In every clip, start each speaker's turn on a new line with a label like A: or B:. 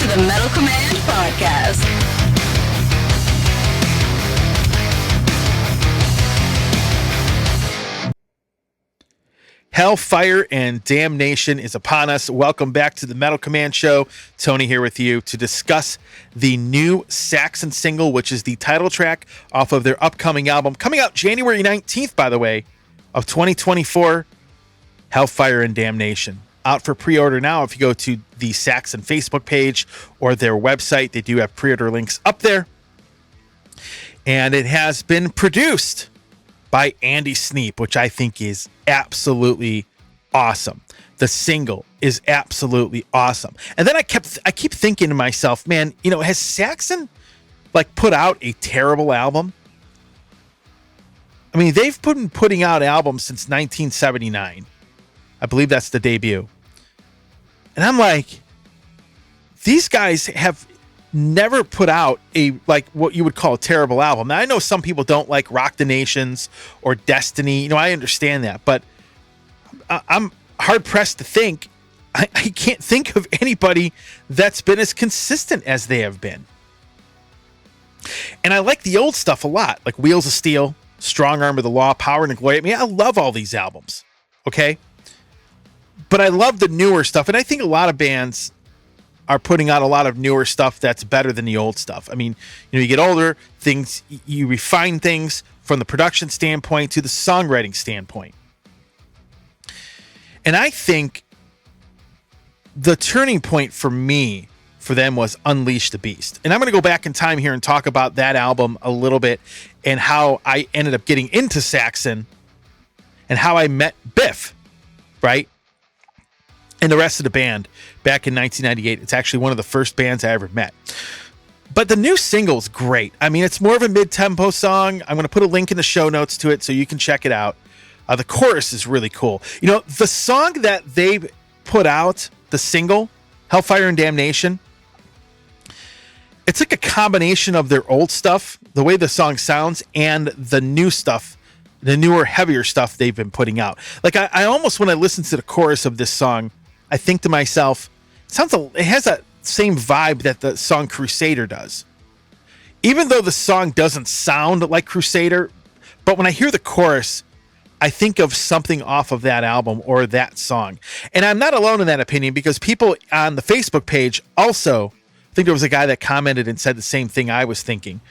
A: to the Metal Command Podcast.
B: Hell, Fire and Damnation is upon us. Welcome back to the Metal Command Show. Tony here with you to discuss the new Saxon single, which is the title track off of their upcoming album, coming out January 19th, by the way, of 2024, Hell, Fire and Damnation. Out for pre-order now. If you go to the Saxon Facebook page or their website, they do have pre-order links up there. And it has been produced by Andy Sneap, which I think is absolutely awesome. The single is absolutely awesome. And then I keep thinking to myself, man, you know, has Saxon put out a terrible album? I mean, they've been putting out albums since 1979. I believe that's the debut. And I'm like, these guys have never put out a what you would call a terrible album. Now I know some people don't like Rock the Nations or Destiny. You know, I understand that, but I'm hard pressed to think. I can't think of anybody that's been as consistent as they have been. And I like the old stuff a lot, like Wheels of Steel, Strong Arm of the Law, Power and Glory. I mean, I love all these albums. Okay, but I love the newer stuff, and I think a lot of bands are putting out a lot of newer stuff that's better than the old stuff. I mean, you know, you get older, you refine things from the production standpoint to the songwriting standpoint. And I think the turning point for them was Unleash the Beast. And I'm going to go back in time here and talk about that album a little bit and how I ended up getting into Saxon and how I met Biff, right? And the rest of the band back in 1998. It's actually one of the first bands I ever met. But the new single's great. I mean, it's more of a mid-tempo song. I'm going to put a link in the show notes to it so you can check it out. The chorus is really cool. You know, the song that they put out, the single, Hellfire and Damnation, it's like a combination of their old stuff, the way the song sounds, and the new stuff, the newer, heavier stuff they've been putting out. Like, I almost, when I listen to the chorus of this song, I think to myself, it has that same vibe that the song Crusader does. Even though the song doesn't sound like Crusader, but when I hear the chorus, I think of something off of that album or that song. And I'm not alone in that opinion, because people on the Facebook page also, I think there was a guy that commented and said the same thing I was thinking.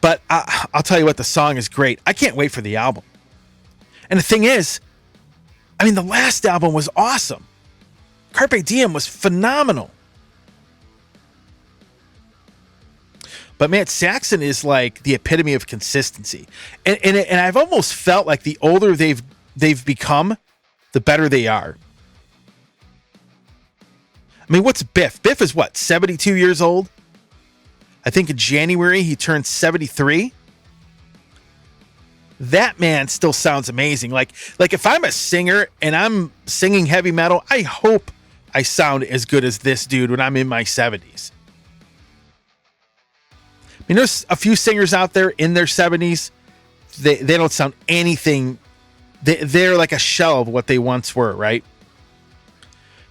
B: But I'll tell you what, the song is great. I can't wait for the album. And the thing is, I mean, the last album was awesome. Carpe Diem was phenomenal. But man, Saxon is like the epitome of consistency. And I've almost felt like the older they've become, the better they are. I mean, what's Biff? Biff is what, 72 years old? I think in January he turned 73. That man still sounds amazing. Like if I'm a singer and I'm singing heavy metal, I hope I sound as good as this dude when I'm in my 70s. I mean, there's a few singers out there in their 70s. They don't sound anything. They're like a shell of what they once were, right?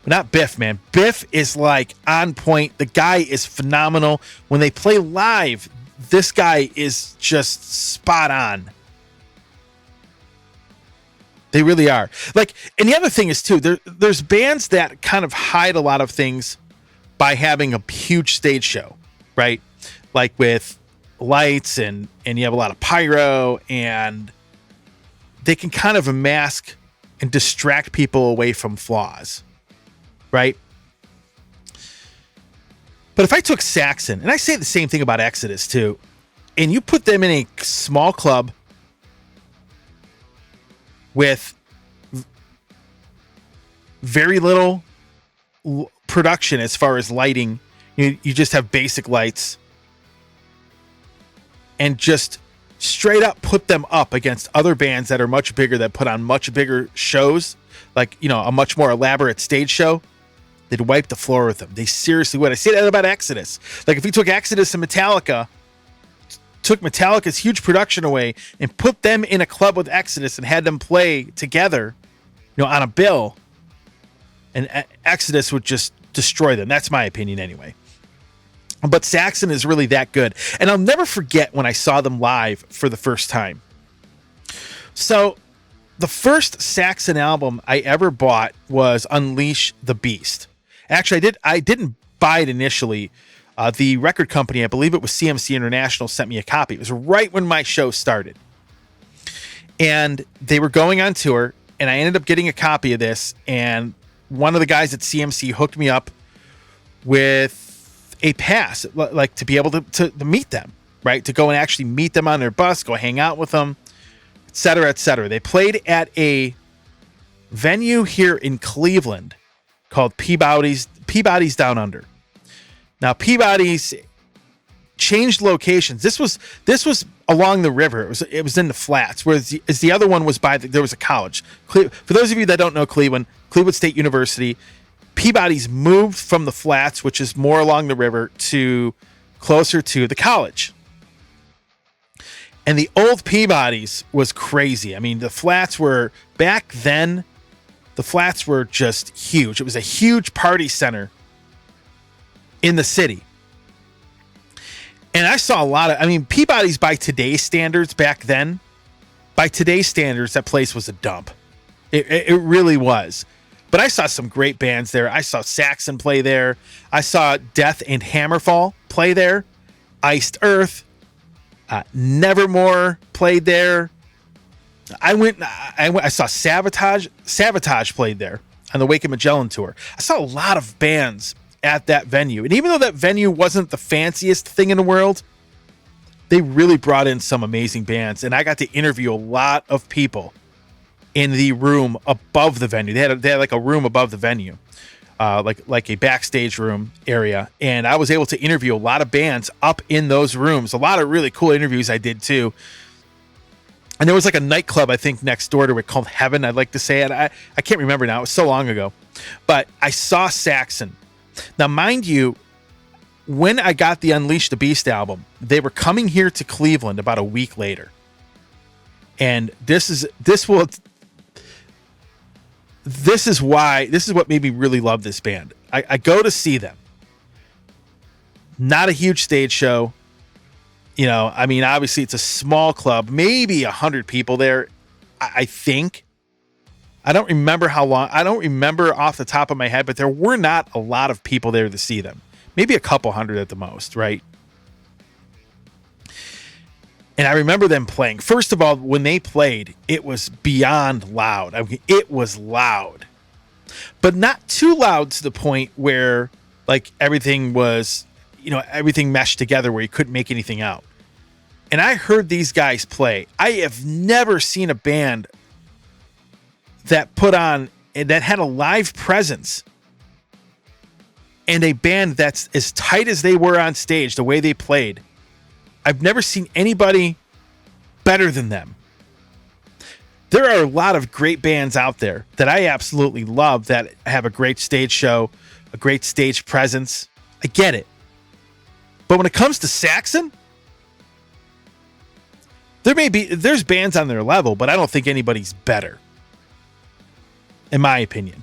B: But not Biff, man. Biff is like on point. The guy is phenomenal. When they play live, this guy is just spot on. They really are. And the other thing is too, there's bands that kind of hide a lot of things by having a huge stage show, right? Like with lights and you have a lot of pyro, and they can kind of mask and distract people away from flaws, right? But if I took Saxon, and I say the same thing about Exodus too, and you put them in a small club with very little production as far as lighting, you just have basic lights, and just straight up put them up against other bands that are much bigger, that put on much bigger shows, like, you know, a much more elaborate stage show, they'd wipe the floor with them. They seriously would. I say that about Exodus. Like, if we took Exodus and Metallica, took Metallica's huge production away and put them in a club with Exodus and had them play together, you know, on a bill, and Exodus would just destroy them. That's my opinion anyway. But Saxon is really that good. And I'll never forget when I saw them live for the first time. So the first Saxon album I ever bought was Unleash the Beast. Actually, I didn't buy it initially. The record company, I believe it was CMC International, sent me a copy. It was right when my show started. And they were going on tour, and I ended up getting a copy of this. And one of the guys at CMC hooked me up with a pass, like to be able to meet them, right? To go and actually meet them on their bus, go hang out with them, et cetera, et cetera. They played at a venue here in Cleveland called Peabody's Down Under. Now, Peabody's changed locations. This was along the river. It was in the flats, whereas the other one was there was a college. For those of you that don't know Cleveland State University, Peabody's moved from the flats, which is more along the river, to closer to the college. And the old Peabody's was crazy. I mean, the flats were, back then, the flats were just huge. It was a huge party center in the city. And I saw a lot of, Peabody's by today's standards back then, by today's standards, that place was a dump. It really was. But I saw some great bands there. I saw Saxon play there. I saw Death and Hammerfall play there. Iced Earth, Nevermore played there. I saw Sabotage played there on the Wake of Magellan tour. I saw a lot of bands at that venue. And even though that venue wasn't the fanciest thing in the world, they really brought in some amazing bands. And I got to interview a lot of people in the room above the venue. They had like a room above the venue, like a backstage room area. And I was able to interview a lot of bands up in those rooms. A lot of really cool interviews I did too. And there was like a nightclub, I think, next door to it called Heaven. I'd like to say it. I can't remember now. It was so long ago. But I saw Saxon. Now, mind you, when I got the Unleash the Beast album, they were coming here to Cleveland about a week later. And this is what made me really love this band. I go to see them. Not a huge stage show. Obviously it's a small club, maybe 100 people there, I think. I don't remember how long. I don't remember off the top of my head, but there were not a lot of people there to see them. Maybe a couple hundred at the most, right? And I remember them playing. First of all, when they played, it was beyond loud. It was loud, but not too loud to the point where like everything was, everything meshed together where you couldn't make anything out. And I heard these guys play. I have never seen a band that had a live presence and a band that's as tight as they were on stage, the way they played. I've never seen anybody better than them. There are a lot of great bands out there that I absolutely love that have a great stage show, a great stage presence. I get it. But when it comes to Saxon, there's bands on their level, but I don't think anybody's better, in my opinion.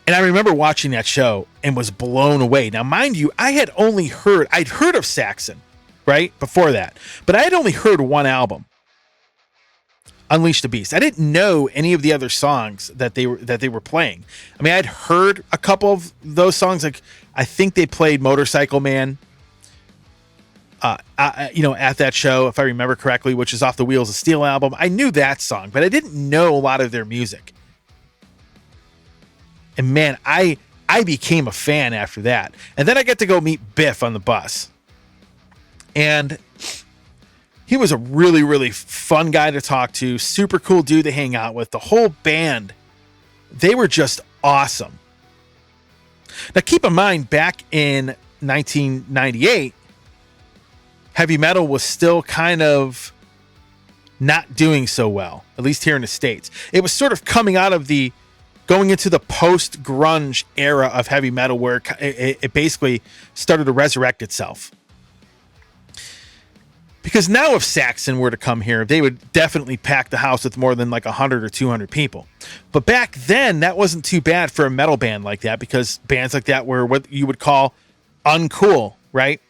B: And I remember watching that show and was blown away. Now, mind you, I'd heard of Saxon, right, before that, but I had only heard one album, Unleash the Beast. I didn't know any of the other songs that they were playing. I'd heard a couple of those songs. Like I think they played Motorcycle Man, at that show, if I remember correctly, which is off the Wheels of Steel album. I knew that song, but I didn't know a lot of their music. And man, I became a fan after that. And then I got to go meet Biff on the bus. And he was a really, really fun guy to talk to. Super cool dude to hang out with. The whole band, they were just awesome. Now, keep in mind, back in 1998, heavy metal was still kind of not doing so well, at least here in the States. It was sort of coming out of going into the post-grunge era of heavy metal, where it basically started to resurrect itself. Because now if Saxon were to come here, they would definitely pack the house with more than like 100 or 200 people. But back then, that wasn't too bad for a metal band like that, because bands like that were what you would call uncool, right?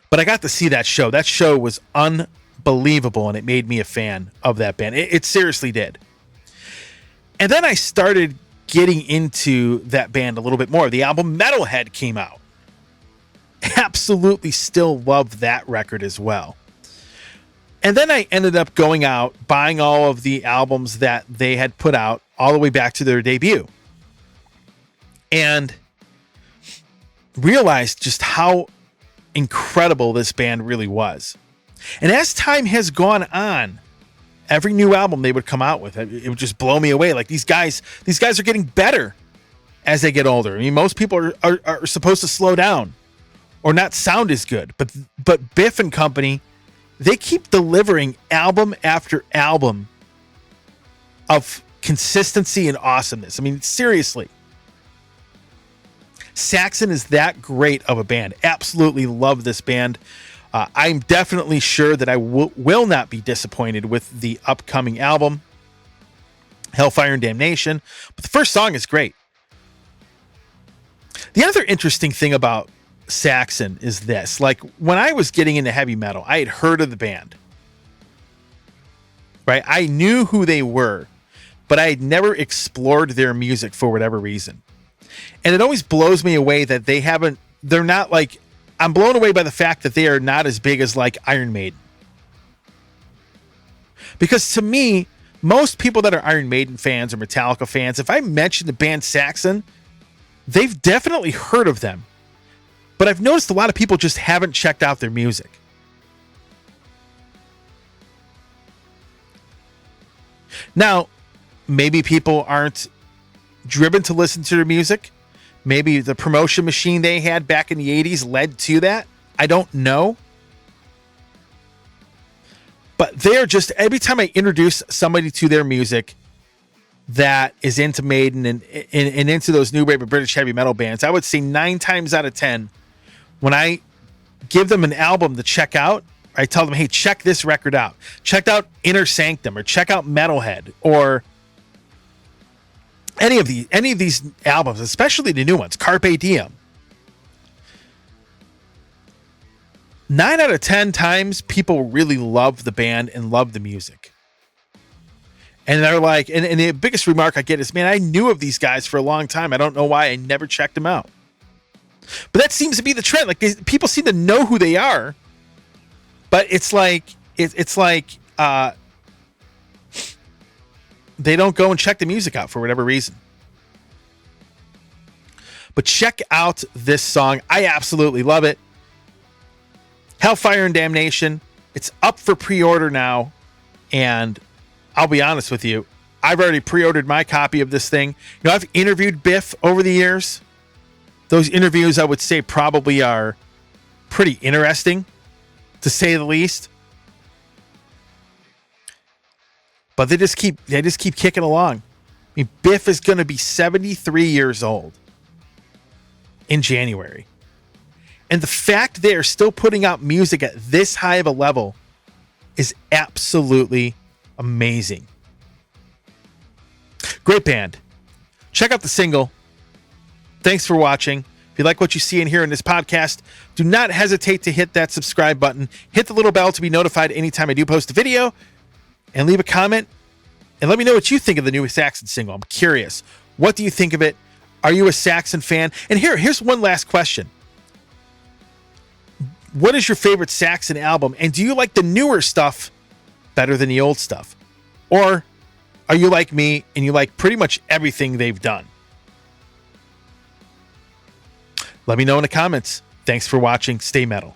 B: But I got to see that show. That show was unbelievable, and it made me a fan of that band. It seriously did. And then I started getting into that band a little bit more. The album Metalhead came out. Absolutely still love that record as well. And then I ended up going out, buying all of the albums that they had put out all the way back to their debut. And realized just how incredible this band really was. And as time has gone on, every new album they would come out with, it would just blow me away. Like these guys are getting better as they get older. I mean, most people are supposed to slow down or not sound as good, but Biff and company, they keep delivering album after album of consistency and awesomeness. I mean, seriously. Saxon is that great of a band. Absolutely love this band. I'm definitely sure that I will not be disappointed with the upcoming album, Fire and Damnation. But the first song is great. The other interesting thing about Saxon is this. Like, when I was getting into heavy metal, I had heard of the band. Right? I knew who they were, but I had never explored their music for whatever reason. And it always blows me away that they're not like, I'm blown away by the fact that they are not as big as like Iron Maiden. Because to me, most people that are Iron Maiden fans or Metallica fans, if I mention the band Saxon, they've definitely heard of them. But I've noticed a lot of people just haven't checked out their music. Now, maybe people aren't driven to listen to their music. Maybe the promotion machine they had back in the 80s led to that. I don't know. But they're just, every time I introduce somebody to their music that is into Maiden and into those new wave of British heavy metal bands, I would say 9 times out of 10, when I give them an album to check out, I tell them, hey, check this record out. Check out Inner Sanctum, or check out Metalhead, or any of these albums, especially the new ones, Carpe Diem. 9 out of 10 times, people really love the band and love the music. And they're like, and the biggest remark I get is, man, I knew of these guys for a long time. I don't know why I never checked them out. But that seems to be the trend. Like, people seem to know who they are, but it's like they don't go and check the music out for whatever reason. But check out this song. I absolutely love it. Fire and Damnation. It's up for pre-order now. And I'll be honest with you, I've already pre-ordered my copy of this thing. You know, I've interviewed Biff over the years. Those interviews, I would say, probably are pretty interesting, to say the least. But they just keep kicking along. I mean, Biff is going to be 73 years old in January. And the fact they are still putting out music at this high of a level is absolutely amazing. Great band. Check out the single. Thanks for watching. If you like what you see and hear in this podcast, do not hesitate to hit that subscribe button. Hit the little bell to be notified anytime I do post a video. And leave a comment. And let me know what you think of the new Saxon single. I'm curious. What do you think of it? Are you a Saxon fan? And here's one last question. What is your favorite Saxon album? And do you like the newer stuff better than the old stuff? Or are you like me and you like pretty much everything they've done? Let me know in the comments. Thanks for watching. Stay metal.